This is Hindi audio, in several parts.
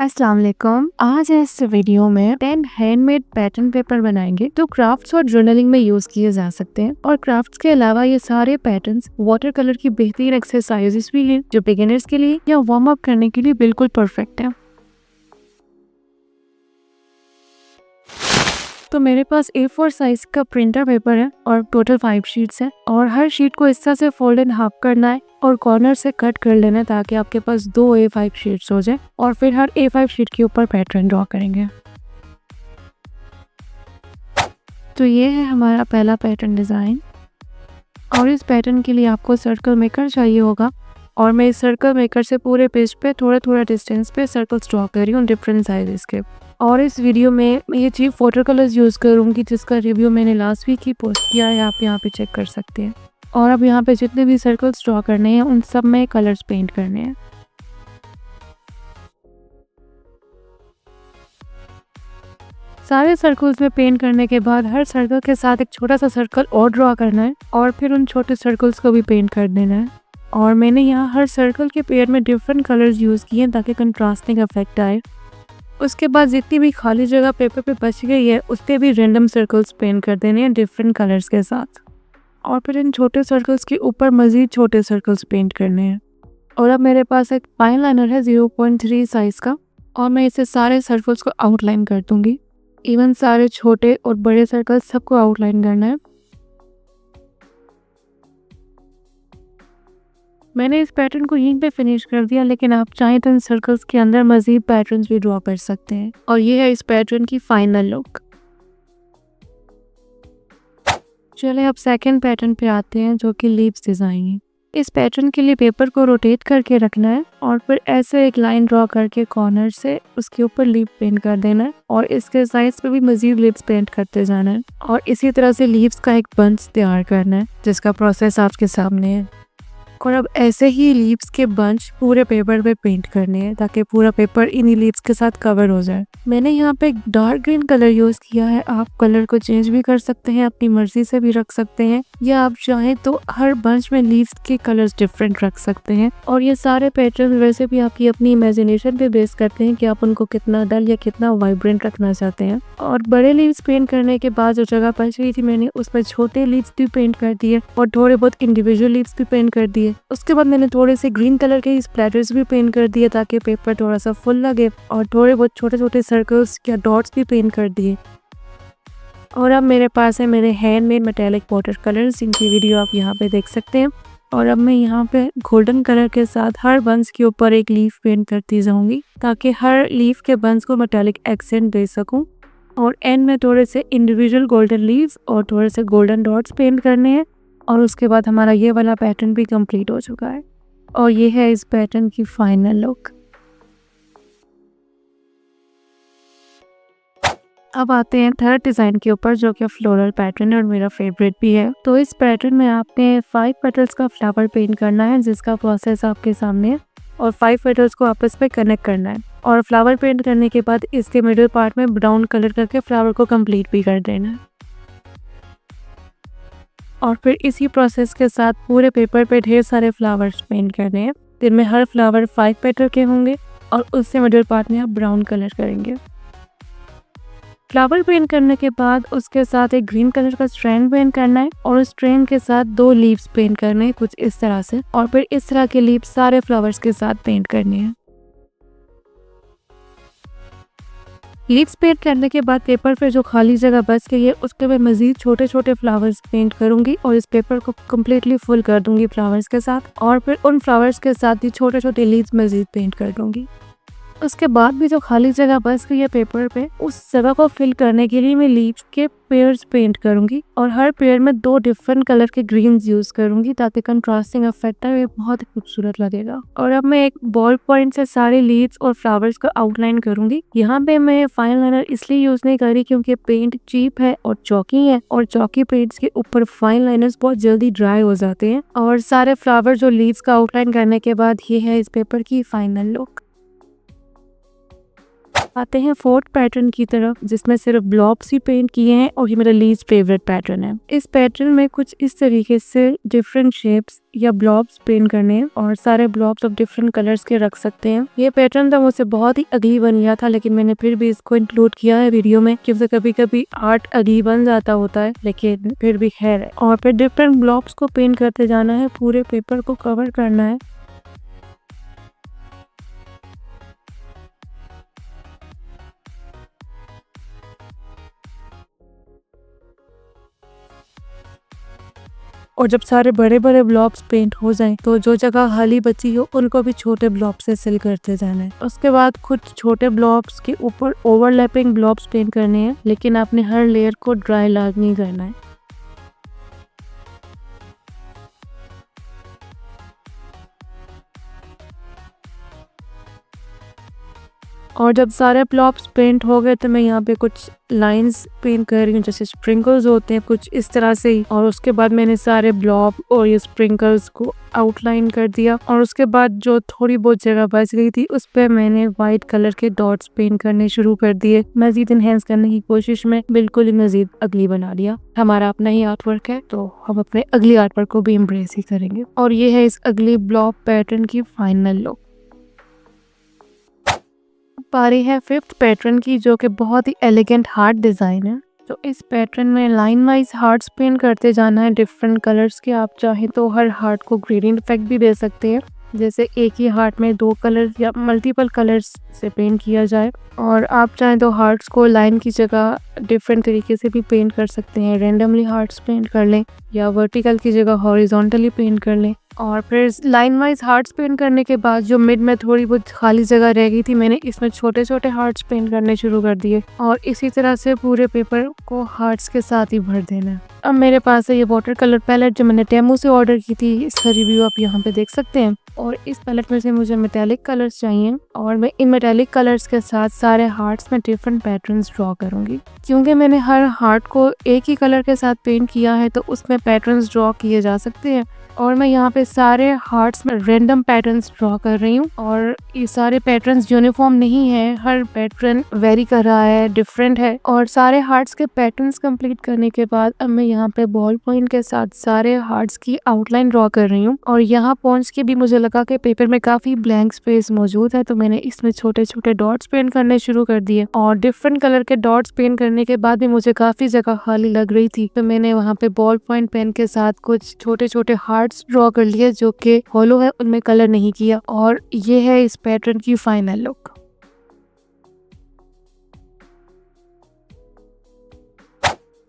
अस्सलाम वालेकुम। आज इस वीडियो में 10 हैंडमेड पैटर्न पेपर बनाएंगे तो क्राफ्ट्स और जर्नलिंग में यूज किए जा सकते हैं। और क्राफ्ट्स के अलावा ये सारे पैटर्न्स वाटर कलर की बेहतरीन एक्सरसाइजेस भी हैं जो बिगिनर्स के लिए या वार्म अप करने के लिए बिल्कुल परफेक्ट है। तो मेरे पास A4 साइज का प्रिंटर पेपर है और टोटल 5 शीट्स है और हर शीट को इस तरह से फोल्ड इन हाफ करना है और कॉर्नर से कट कर लेना है ताकि आपके पास 2 A5 शीट्स हो जाए और फिर हर A5 शीट के ऊपर पैटर्न ड्रॉ करेंगे। तो ये है हमारा पहला पैटर्न डिज़ाइन और इस पैटर्न के लिए आपको सर्कल मेकर चाहिए होगा और मैं इस सर्कल मेकर से पूरे पेज पे थोड़ा थोड़ा डिस्टेंस पे सर्कल्स ड्रॉ कर रही हूँ डिफरेंट साइजेस के। और इस वीडियो में मैं ये चीप वाटर कलर्स यूज़ करूँगी जिसका रिव्यू मैंने लास्ट वीक ही पोस्ट किया है, आप यहाँ पे चेक कर सकते हैं। और अब यहाँ पे जितने भी सर्कल्स ड्रॉ करने हैं उन सब में कलर्स पेंट करने हैं। सारे सर्कल्स में पेंट करने के बाद हर सर्कल के साथ एक छोटा सा सर्कल और ड्रॉ करना है और फिर उन छोटे सर्कल्स को भी पेंट कर देना है। और मैंने यहाँ हर सर्कल के पेयर में डिफरेंट कलर्स यूज़ किए हैं ताकि कंट्रास्टिंग इफेक्ट आए। उसके बाद जितनी भी खाली जगह पेपर पे बच गई है उस पर भी रैंडम सर्कल्स पेंट कर देने हैं डिफरेंट कलर्स के साथ और फिर इन छोटे सर्कल्स के ऊपर मज़ीद छोटे सर्कल्स पेंट करने हैं। और अब मेरे पास एक फाइन लाइनर है 0.3 साइज़ का और मैं इसे सारे सर्कल्स को आउटलाइन कर दूंगी। इवन सारे छोटे और बड़े सर्कल्स सबको आउटलाइन करना है। मैंने इस पैटर्न को यहीं पे फिनिश कर दिया, लेकिन आप चाहें तो इन सर्कल्स के अंदर मज़ीद पैटर्न्स भी ड्रॉ कर सकते हैं। और ये है इस पैटर्न की फाइनल लुक। चलिए अब सेकंड पैटर्न पे आते हैं जो कि लीव्स डिज़ाइन है। इस पैटर्न के लिए पेपर को रोटेट करके रखना है और फिर ऐसे एक लाइन ड्रॉ करके कॉर्नर से उसके ऊपर लीव पेंट कर देना है और इसके साइड्स पे भी मज़ीद लीव्स पेंट करते जाना है और इसी तरह से लीव्स का एक बंच तैयार करना है जिसका प्रोसेस आपके सामने है। और अब ऐसे ही लीव्स के बंच पूरे पेपर पे पेंट करने हैं ताकि पूरा पेपर इन्हीं लीव्स के साथ कवर हो जाए। मैंने यहाँ पे डार्क ग्रीन कलर यूज किया है, आप कलर को चेंज भी कर सकते हैं, अपनी मर्जी से भी रख सकते हैं या आप चाहें तो हर बंच में लीव्स के कलर्स डिफरेंट रख सकते हैं। और ये सारे पैटर्न वैसे भी आपकी अपनी इमेजिनेशन पे बेस करते हैं कि आप उनको कितना डल या कितना वाइब्रेंट रखना चाहते हैं। और बड़े लीव्स पेंट करने के बाद जो जगह बच गई थी मैंने उसमें छोटे लीव्स भी पेंट कर दिए और थोड़े बहुत इंडिविजुअल लीव्स भी पेंट कर दिए। उसके बाद मैंने थोड़े से ग्रीन कलर के स्प्लैटर्स भी पेंट कर दिए ताकि पेपर थोड़ा सा फुल लगे और थोड़े बहुत छोटे छोटे सर्कल्स या डॉट्स भी पेंट कर दिए। और अब मेरे पास है मेरे हैंडमेड मेटालिक वाटर कलर्स, जिनकी वीडियो आप यहाँ पे देख सकते हैं। और अब मैं यहाँ पे गोल्डन कलर के साथ हर बंच के ऊपर एक लीफ पेंट करती जाऊंगी ताकि हर लीफ के बंच को मेटालिक एक्सेंट दे सकूं। और एंड में थोड़े से इंडिविजुअल गोल्डन लीव्स और थोड़े से गोल्डन डॉट्स पेंट करने हैं और उसके बाद हमारा ये वाला पैटर्न भी कंप्लीट हो चुका है। और ये है इस पैटर्न की फाइनल लुक। अब आते हैं थर्ड डिज़ाइन के ऊपर जो कि फ्लोरल पैटर्न है और मेरा फेवरेट भी है। तो इस पैटर्न में आपने 5 पेटल्स का फ्लावर पेंट करना है जिसका प्रोसेस आपके सामने है और 5 पेटल्स को आपस में कनेक्ट करना है और फ्लावर पेंट करने के बाद इसके मिडिल पार्ट में ब्राउन कलर करके फ्लावर को कंप्लीट भी कर देना है। और फिर इसी प्रोसेस के साथ पूरे पेपर पे ढेर सारे फ्लावर्स पेंट करने हैं जिनमें हर फ्लावर 5 पेटल के होंगे और उससे मिडिल पार्ट में आप ब्राउन कलर करेंगे। फ्लावर पेंट करने के बाद उसके साथ एक ग्रीन कलर का स्ट्रैंड पेंट करना है और उस स्ट्रैंड के साथ 2 लीव्स पेंट करने हैं कुछ इस तरह से और फिर इस तरह के लीव्स सारे फ्लावर्स के साथ पेंट करने हैं। लीव्स पेंट करने के बाद पेपर पे जो खाली जगह बच गई है उस पर मैं मजीद छोटे छोटे फ्लावर्स पेंट करूंगी और इस पेपर को कम्प्लीटली फुल कर दूंगी फ्लावर्स के साथ और फिर उन फ्लावर्स के साथ ही छोटे छोटे लीव्स मजीद पेंट कर दूंगी। उसके बाद भी जो खाली जगह बच गई है पेपर पे उस जगह को फिल करने के लिए मैं लीव्स के पेयर्स पेंट करूंगी और हर पेयर में 2 डिफरेंट कलर के ग्रीन्स यूज करूंगी ताकि कंट्रास्टिंग इफेक्ट है, बहुत खूबसूरत लगेगा। और अब मैं एक बॉल पॉइंट से सारे लीव्स और फ्लावर्स को आउटलाइन करूंगी। यहाँ पे मैं फाइन लाइनर इसलिए यूज नहीं कर रही क्योंकि पेंट चीप है और चौकी है और चौकी पेंट्स के ऊपर फाइन लाइनर्स बहुत जल्दी ड्राई हो जाते हैं। और सारे फ्लावर जो लीव्स का आउटलाइन करने के बाद ये है इस पेपर की फाइनल लुक। आते हैं फोर्थ पैटर्न की तरफ, जिसमें सिर्फ ब्लॉब्स ही पेंट किए हैं और ये मेरा लीस्ट फेवरेट पैटर्न है। इस पैटर्न में कुछ इस तरीके से डिफरेंट शेप्स या ब्लॉब्स पेंट करने हैं और सारे ब्लॉब्स ऑफ डिफरेंट कलर्स के रख सकते हैं। ये पैटर्न तो मुझसे बहुत ही अगली बन गया था, लेकिन मैंने फिर भी इसको इंक्लूड किया है वीडियो में, क्योंकि कभी कभी आर्ट अगली बन जाता होता है, लेकिन फिर भी खैर है। और फिर डिफरेंट ब्लॉब्स को पेंट करते जाना है, पूरे पेपर को कवर करना है। और जब सारे बड़े बड़े ब्लॉब्स पेंट हो जाएं, तो जो जगह खाली बची हो उनको भी छोटे ब्लॉब से फिल करते जाना है। उसके बाद कुछ छोटे ब्लॉब्स के ऊपर ओवरलैपिंग ब्लॉब्स पेंट करने हैं, लेकिन आपने हर लेयर को ड्राई लाजमी करना है। और जब सारे ब्लॉब्स पेंट हो गए तो मैं यहाँ पे कुछ लाइंस पेंट कर रही हूँ, जैसे स्प्रिंकल्स होते हैं कुछ इस तरह से ही। और उसके बाद मैंने सारे ब्लॉब और ये स्प्रिंकल्स को आउटलाइन कर दिया, और उसके बाद जो थोड़ी बहुत जगह बच गई थी उस पर मैंने व्हाइट कलर के डॉट्स पेंट करने शुरू कर दिए, मजीद इनहेंस करने की कोशिश में। बिल्कुल ही मजीद अगली बना लिया। हमारा अपना ही आर्ट वर्क है, तो हम अपने अगली आर्ट वर्क को भी एम्ब्रेस ही करेंगे। और ये है इस अगली ब्लॉब पैटर्न की फाइनल लुक। पारी है फिफ्थ पैटर्न की, जो कि बहुत ही एलिगेंट हार्ट डिज़ाइन है। तो इस पैटर्न में लाइन वाइज हार्ट्स पेंट करते जाना है डिफरेंट कलर्स के। आप चाहें तो हर हार्ट को ग्रेडियंट इफेक्ट भी दे सकते हैं, जैसे एक ही हार्ट में 2 कलर्स या मल्टीपल कलर्स से पेंट किया जाए। और आप चाहें तो हार्ट्स को लाइन की जगह डिफरेंट तरीके से भी पेंट कर सकते हैं। रैंडमली हार्ट्स पेंट कर लें या वर्टिकल की जगह हॉरिजॉन्टली पेंट कर लें। और फिर लाइन वाइज हार्ट्स पेंट करने के बाद जो मिड में थोड़ी बहुत खाली जगह रह गई थी, मैंने इसमें छोटे छोटे हार्ट्स पेंट करने शुरू कर दिए, और इसी तरह से पूरे पेपर को हार्ट्स के साथ ही भर देना है। अब मेरे पास है ये वाटर कलर पैलेट, जो मैंने टेमू से ऑर्डर की थी। इसका रिव्यू आप यहाँ पे देख सकते हैं। और इस पैलेट में से मुझे मेटालिक कलर्स चाहिए, और मैं इन मेटालिक कलर्स के साथ सारे हार्ट्स में डिफरेंट पैटर्न्स ड्रॉ करूंगी। क्योंकि मैंने हर हार्ट को एक ही कलर के साथ पेंट किया है, तो उसमें पैटर्न्स ड्रॉ किए जा सकते हैं। और मैं यहाँ पे सारे हार्ट्स में रैंडम पैटर्न्स ड्रॉ कर रही हूँ, और ये सारे पैटर्न्स यूनिफॉर्म नहीं है, हर पैटर्न वेरी कर रहा है, डिफरेंट है। और सारे हार्ट्स के पैटर्न्स कंप्लीट करने के बाद अब मैं यहाँ पे बॉल पॉइंट के साथ सारे हार्ट्स की आउटलाइन ड्रॉ कर रही हूँ। और यहाँ पहुँच के भी मुझे लगा कि पेपर में काफी ब्लैंक स्पेस मौजूद है, तो मैंने इसमें छोटे छोटे डॉट्स पेंट करने शुरू कर दिए। और डिफरेंट कलर के डॉट्स पेंट करने के बाद भी मुझे काफी जगह खाली लग रही थी, तो मैंने वहाँ पे बॉल पॉइंट पेन के साथ कुछ छोटे छोटे हार्ट्स ड्रॉ कर लिए जो कि हॉलो है, उनमें कलर नहीं किया। और ये है इस पैटर्न की फाइनल लुक।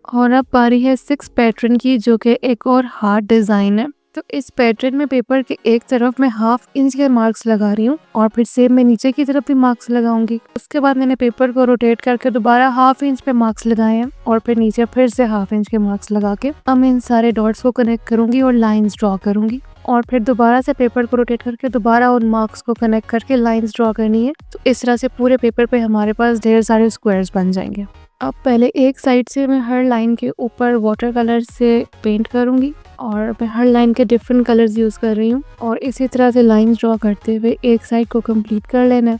और अब पारी है सिक्स पैटर्न की, जो कि एक और हार्ट डिजाइन है। तो इस पैटर्न में पेपर के एक तरफ मैं 1/2 इंच के मार्क्स लगा रही हूँ, और फिर सेम मैं नीचे की तरफ भी मार्क्स लगाऊंगी। उसके बाद मैंने पेपर को रोटेट करके दोबारा 1/2 इंच पे मार्क्स लगाए हैं, और फिर नीचे फिर से 1/2 इंच के मार्क्स लगा के अब मैं इन सारे डॉट्स को कनेक्ट करूंगी और लाइंस ड्रॉ करूंगी। और फिर दोबारा से पेपर को रोटेट करके दोबारा उन मार्क्स को कनेक्ट करके लाइंस ड्रॉ करनी है। तो इस तरह से पूरे पेपर पे हमारे पास ढेर सारे स्क्वायर्स बन जाएंगे। अब पहले एक साइड से मैं हर लाइन के ऊपर वाटर कलर से पेंट करूंगी, और मैं हर लाइन के डिफरेंट कलर्स यूज कर रही हूँ। और इसी तरह से लाइंस ड्रॉ करते हुए एक साइड को कंप्लीट कर लेना है।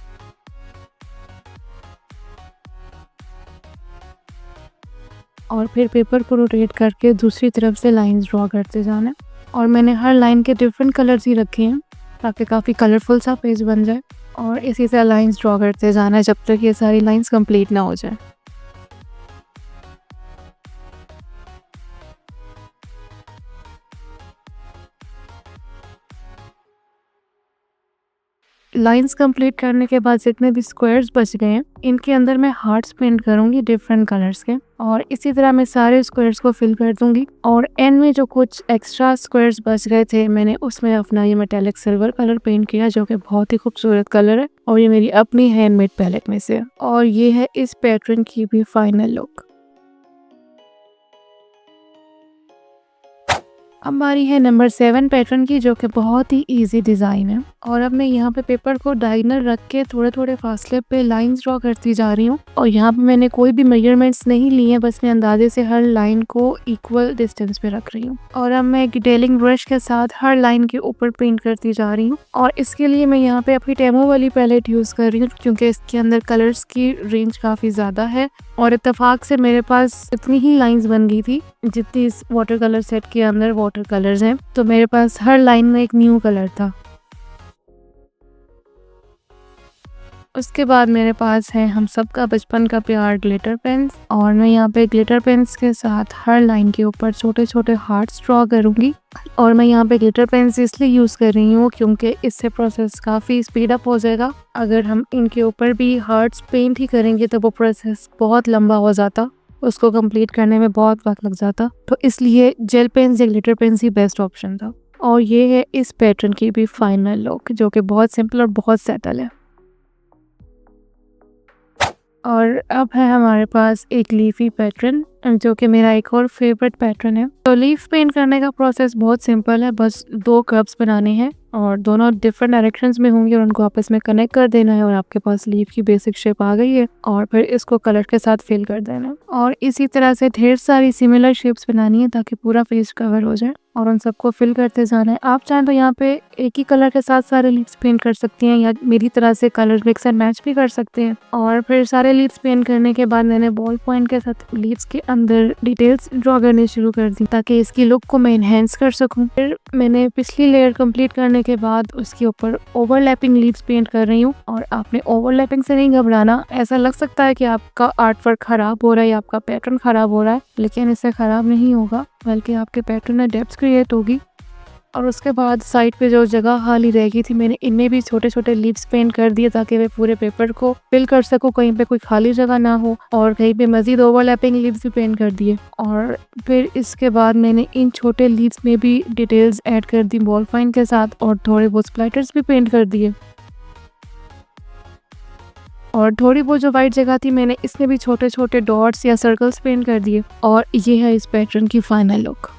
और फिर पेपर को रोटेट करके दूसरी तरफ से लाइंस ड्रॉ करते जाना है। और मैंने हर लाइन के डिफरेंट कलर्स ही रखे हैं, ताकि काफ़ी कलरफुल सा पेज बन जाए। और इसी तरह लाइंस ड्रॉ करते जाना है जब तक ये सारी लाइंस कंप्लीट ना हो जाए। लाइंस कंप्लीट करने के बाद जितने भी स्क्वायर्स बच गए हैं, इनके अंदर मैं हार्ट्स पेंट करूंगी डिफरेंट कलर्स के, और इसी तरह मैं सारे स्क्वायर्स को फिल कर दूंगी। और एंड में जो कुछ एक्स्ट्रा स्क्वायर्स बच गए थे, मैंने उसमें अपना ये मेटालिक सिल्वर कलर पेंट किया, जो कि बहुत ही खूबसूरत कलर है, और ये मेरी अपनी हैंडमेड पैलेट में से। और ये है इस पैटर्न की भी फाइनल लुक। अब बारी है नंबर 7 पैटर्न की, जो कि बहुत ही इजी डिज़ाइन है। और अब मैं यहाँ पे पेपर को डायगोनल रख के थोड़े थोड़े फासले पे लाइंस ड्रॉ करती जा रही हूँ। और यहाँ पे मैंने कोई भी मेजरमेंट्स नहीं लिए हैं, बस मैं अंदाजे से हर लाइन को इक्वल डिस्टेंस पे रख रही हूँ। और अब मैं डिटेलिंग ब्रश के साथ हर लाइन के ऊपर पेंट करती जा रही हूँ। और इसके लिए मैं यहाँ पे अपनी टेमो वाली पैलेट यूज़ कर रही हूँ, क्योंकि इसके अंदर कलर्स की रेंज काफ़ी ज़्यादा है। और इत्तेफाक से मेरे पास इतनी ही लाइंस बन गई थी जितनी इस वाटर कलर सेट के अंदर वाटर कलर्स हैं, तो मेरे पास हर लाइन में एक न्यू कलर था। उसके बाद मेरे पास है हम सबका बचपन का प्यार ग्लिटर पेन्स। और मैं यहाँ पे ग्लिटर पेन्स के साथ हर लाइन के ऊपर छोटे छोटे हार्ट्स ड्रॉ करूँगी। और मैं यहाँ पे ग्लिटर पेन्स इसलिए यूज़ कर रही हूँ क्योंकि इससे प्रोसेस काफ़ी स्पीड अप हो जाएगा। अगर हम इनके ऊपर भी हार्ट्स पेंट ही करेंगे तो वो प्रोसेस बहुत लंबा हो जाता, उसको कंप्लीट करने में बहुत वक्त लग जाता। तो इसलिए जेल पेन्स या ग्लिटर पेन्स ही बेस्ट ऑप्शन था। और ये है इस पैटर्न की भी फाइनल लुक, जो कि बहुत सिंपल और बहुत सेटल है। और अब है हमारे पास एक लीफी पैटर्न, जो कि मेरा एक और फेवरेट पैटर्न है। तो लीफ पेंट करने का प्रोसेस बहुत सिंपल है, बस 2 कर्व्स बनाने हैं और दोनों डिफरेंट डायरेक्शंस में होंगे और उनको आपस में कनेक्ट कर देना है और आपके पास लीफ की बेसिक शेप आ गई है। और फिर इसको कलर के साथ फिल कर देना है और इसी तरह से ढेर सारी सिमिलर शेप्स बनानी है ताकि पूरा फेस कवर हो जाए और उन सबको फिल करते जाना है। आप चाहें तो यहाँ पे एक ही कलर के साथ सारे लीव्स पेंट कर सकती हैं या मेरी तरह से कलर मिक्स एंड मैच भी कर सकते हैं। और फिर सारे लीव्स पेंट करने के बाद मैंने बॉल पॉइंट के साथ लीव्स के अंदर डिटेल्स ड्रॉ करने शुरू कर दी ताकि इसकी लुक को मैं इनहेंस कर सकूं। फिर मैंने पिछली लेयर कंप्लीट करने के बाद उसके ऊपर ओवरलैपिंग लीव्स पेंट कर रही हूँ। और आपने ओवरलैपिंग से नहीं घबराना, ऐसा लग सकता है कि आपका आर्ट वर्क खराब हो रहा है या आपका पैटर्न खराब हो रहा है, लेकिन इससे खराब नहीं होगा, बल्कि आपके पैटर्न में डेप्थ क्रिएट होगी। और उसके बाद साइड पे जो जगह खाली रह गई थी मैंने इनमें भी छोटे छोटे लीव्स पेंट कर दिए ताकि मैं पूरे पेपर को फिल कर सकूं, कहीं पे कोई खाली जगह ना हो। और कहीं पे मजीद ओवरलैपिंग लीव्स भी पेंट कर दिए। और फिर इसके बाद मैंने इन छोटे लीव्स में भी डिटेल्स ऐड कर दी बॉल पॉइंट के साथ और थोड़े बहुत स्प्लैटर्स भी पेंट कर दिए। और थोड़ी बहुत जो वाइट जगह थी मैंने इसमें भी छोटे छोटे डॉट्स या सर्कल्स पेंट कर दिए। और ये है इस पैटर्न की फाइनल लुक।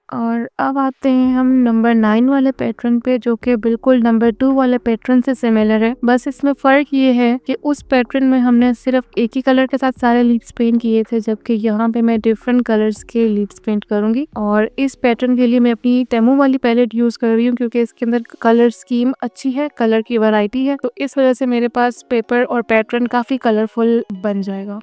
और अब आते हैं हम नंबर 9 वाले पैटर्न पे, जो कि बिल्कुल नंबर 2 वाले पैटर्न से सिमिलर है। बस इसमें फ़र्क ये है कि उस पैटर्न में हमने सिर्फ एक ही कलर के साथ सारे लीव्स पेंट किए थे, जबकि यहाँ पे मैं डिफरेंट कलर्स के लीव्स पेंट करूंगी। और इस पैटर्न के लिए मैं अपनी टेमो वाली पैलेट यूज़ कर रही हूँ क्योंकि इसके अंदर कलर स्कीम अच्छी है, कलर की वैरायटी है, तो इस वजह से मेरे पास पेपर और पैटर्न काफ़ी कलरफुल बन जाएगा।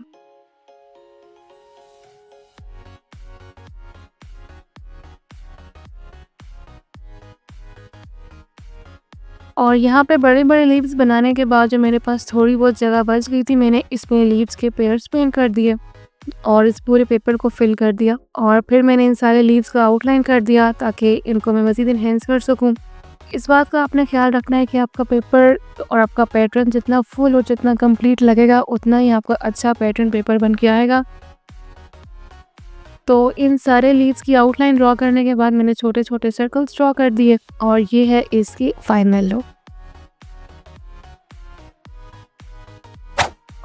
और यहाँ पे बड़े-बड़े लीव्स बनाने के बाद जो मेरे पास थोड़ी बहुत जगह बच गई थी, मैंने इसमें लीव्स के पेयर्स पेंट कर दिए और इस पूरे पेपर को फिल कर दिया। और फिर मैंने इन सारे लीव्स का आउटलाइन कर दिया ताकि इनको मैं मज़ीद इनहेंस कर सकूँ। इस बात का आपने ख्याल रखना है कि आपका पेपर और आपका पैटर्न जितना फुल और जितना कंप्लीट लगेगा, उतना ही आपका अच्छा पैटर्न पेपर बन के आएगा। तो इन सारे लीव्स की आउटलाइन ड्रॉ करने के बाद मैंने छोटे छोटे सर्कल्स ड्रॉ कर दिए और ये है इसकी फाइनल लुक।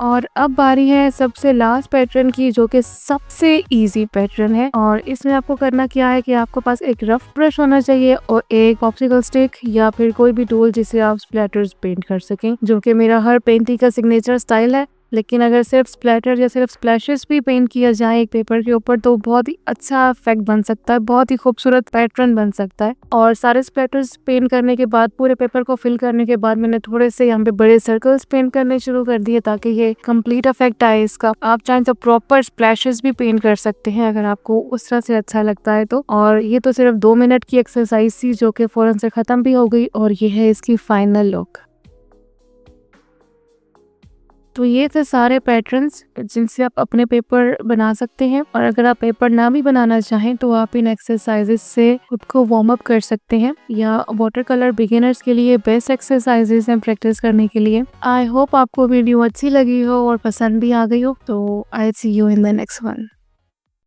और अब बारी है सबसे लास्ट पैटर्न की, जो कि सबसे इजी पैटर्न है। और इसमें आपको करना क्या है कि आपको पास एक रफ ब्रश होना चाहिए और एक पॉप्सिकल स्टिक या फिर कोई भी टूल जिससे आप स्प्लैटर्स पेंट कर सकें, जो कि मेरा हर पेंटिंग का सिग्नेचर स्टाइल है। लेकिन अगर सिर्फ स्प्लैटर या सिर्फ स्प्लैशेस भी पेंट किया जाए एक पेपर के ऊपर तो बहुत ही अच्छा इफेक्ट बन सकता है, बहुत ही खूबसूरत पैटर्न बन सकता है। और सारे स्प्लैटर्स पेंट करने के बाद पूरे पेपर को फिल करने के बाद मैंने थोड़े से यहाँ पे बड़े सर्कल्स पेंट करने शुरू कर दिए ताकि ये कंप्लीट इफेक्ट आए इसका। आप चाहें तो प्रॉपर स्प्लैशेस भी पेंट कर सकते हैं अगर आपको उस तरह से अच्छा लगता है तो। और ये तो सिर्फ 2 मिनट की एक्सरसाइज थी जो कि फौरन से खत्म भी हो गई और ये है इसकी फाइनल लुक। तो ये थे सारे पैटर्न्स जिनसे आप अपने पेपर बना सकते हैं। और अगर आप पेपर ना भी बनाना चाहें तो आप इन एक्सरसाइजेस से खुद को वार्म अप कर सकते हैं, या वाटर कलर बिगिनर्स के लिए बेस्ट एक्सरसाइजेस हैं प्रैक्टिस करने के लिए। आई होप आपको वीडियो अच्छी लगी हो और पसंद भी आ गई हो। तो I see you in the next one.